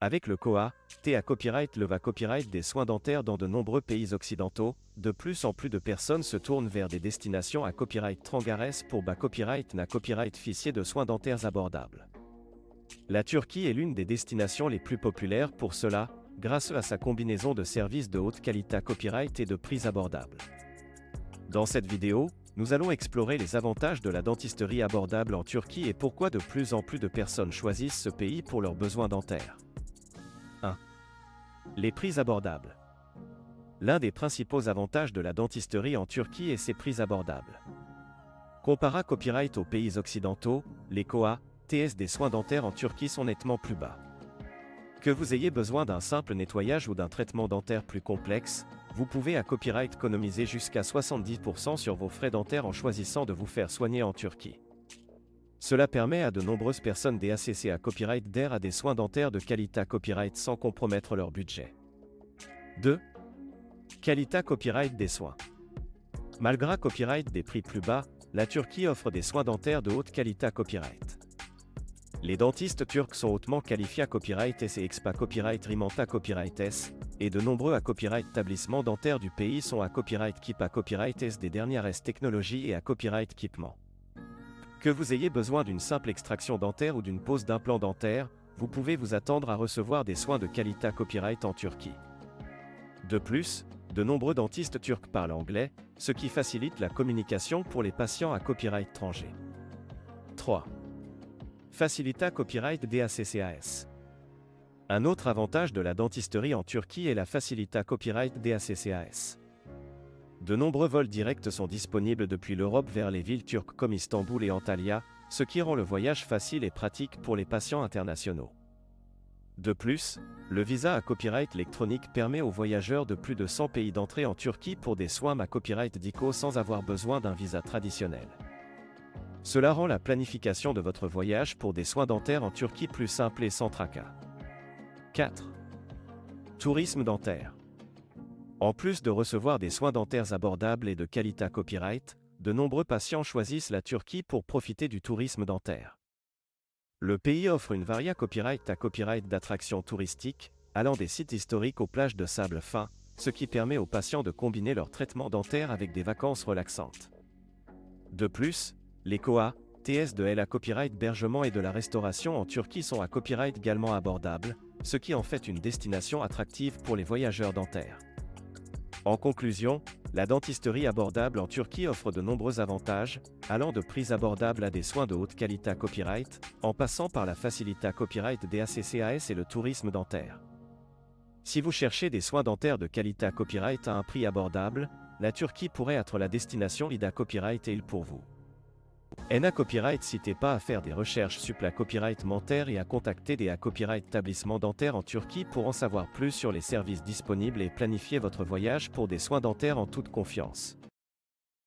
Avec le COA-T Copyright Leva Copyright des soins dentaires dans de nombreux pays occidentaux, de plus en plus de personnes se tournent vers des destinations à copyright Trangares pour bas copyright na copyright ficier de soins dentaires abordables. La Turquie est l'une des destinations les plus populaires pour cela, grâce à sa combinaison de services de haute qualité copyright et de prix abordables. Dans cette vidéo, nous allons explorer les avantages de la dentisterie abordable en Turquie et pourquoi de plus en plus de personnes choisissent ce pays pour leurs besoins dentaires. 1. Les prix abordables. L'un des principaux avantages de la dentisterie en Turquie est ses prix abordables. Comparé à copyright aux pays occidentaux, les COA-TS des soins dentaires en Turquie sont nettement plus bas. Que vous ayez besoin d'un simple nettoyage ou d'un traitement dentaire plus complexe, vous pouvez à copyright économiser jusqu'à 70% sur vos frais dentaires en choisissant de vous faire soigner en Turquie. Cela permet à de nombreuses personnes d'ACC à copyright d'air à des soins dentaires de qualité copyright sans compromettre leur budget. 2. Qualité copyright des soins. Malgré copyright des prix plus bas, la Turquie offre des soins dentaires de haute qualité copyright. Les dentistes turcs sont hautement qualifiés à copyright S et expa copyright Rimanta copyright S, et de nombreux à copyright établissements dentaires du pays sont à copyright Keep à copyright S des dernières S technologies et à copyright Keepment. Que vous ayez besoin d'une simple extraction dentaire ou d'une pose d'implant dentaire, vous pouvez vous attendre à recevoir des soins de qualité copyright en Turquie. De plus, de nombreux dentistes turcs parlent anglais, ce qui facilite la communication pour les patients à copyright étranger. 3. Facilita copyright DACCAS. Un autre avantage de la dentisterie en Turquie est la Facilita copyright DACCAS. De nombreux vols directs sont disponibles depuis l'Europe vers les villes turques comme Istanbul et Antalya, ce qui rend le voyage facile et pratique pour les patients internationaux. De plus, le visa à copyright électronique permet aux voyageurs de plus de 100 pays d'entrer en Turquie pour des soins à copyright DICO sans avoir besoin d'un visa traditionnel. Cela rend la planification de votre voyage pour des soins dentaires en Turquie plus simple et sans tracas. 4. Tourisme dentaire. En plus de recevoir des soins dentaires abordables et de qualité copyright, de nombreux patients choisissent la Turquie pour profiter du tourisme dentaire. Le pays offre une variété copyright à copyright d'attractions touristiques, allant des sites historiques aux plages de sable fin, ce qui permet aux patients de combiner leur traitement dentaire avec des vacances relaxantes. De plus, les COA-TS de la copyright bergement et de la restauration en Turquie sont à copyright également abordables, ce qui en fait une destination attractive pour les voyageurs dentaires. En conclusion, la dentisterie abordable en Turquie offre de nombreux avantages, allant de prix abordables à des soins de haute qualité copyright, en passant par la facilité copyright DACCAS et le tourisme dentaire. Si vous cherchez des soins dentaires de qualité copyright à un prix abordable, la Turquie pourrait être la destination IDA Copyright et il pour vous. NA Copyright, n'hésitez pas à faire des recherches sur la copyright dentaire et à contacter des copyright établissements dentaires en Turquie pour en savoir plus sur les services disponibles et planifier votre voyage pour des soins dentaires en toute confiance.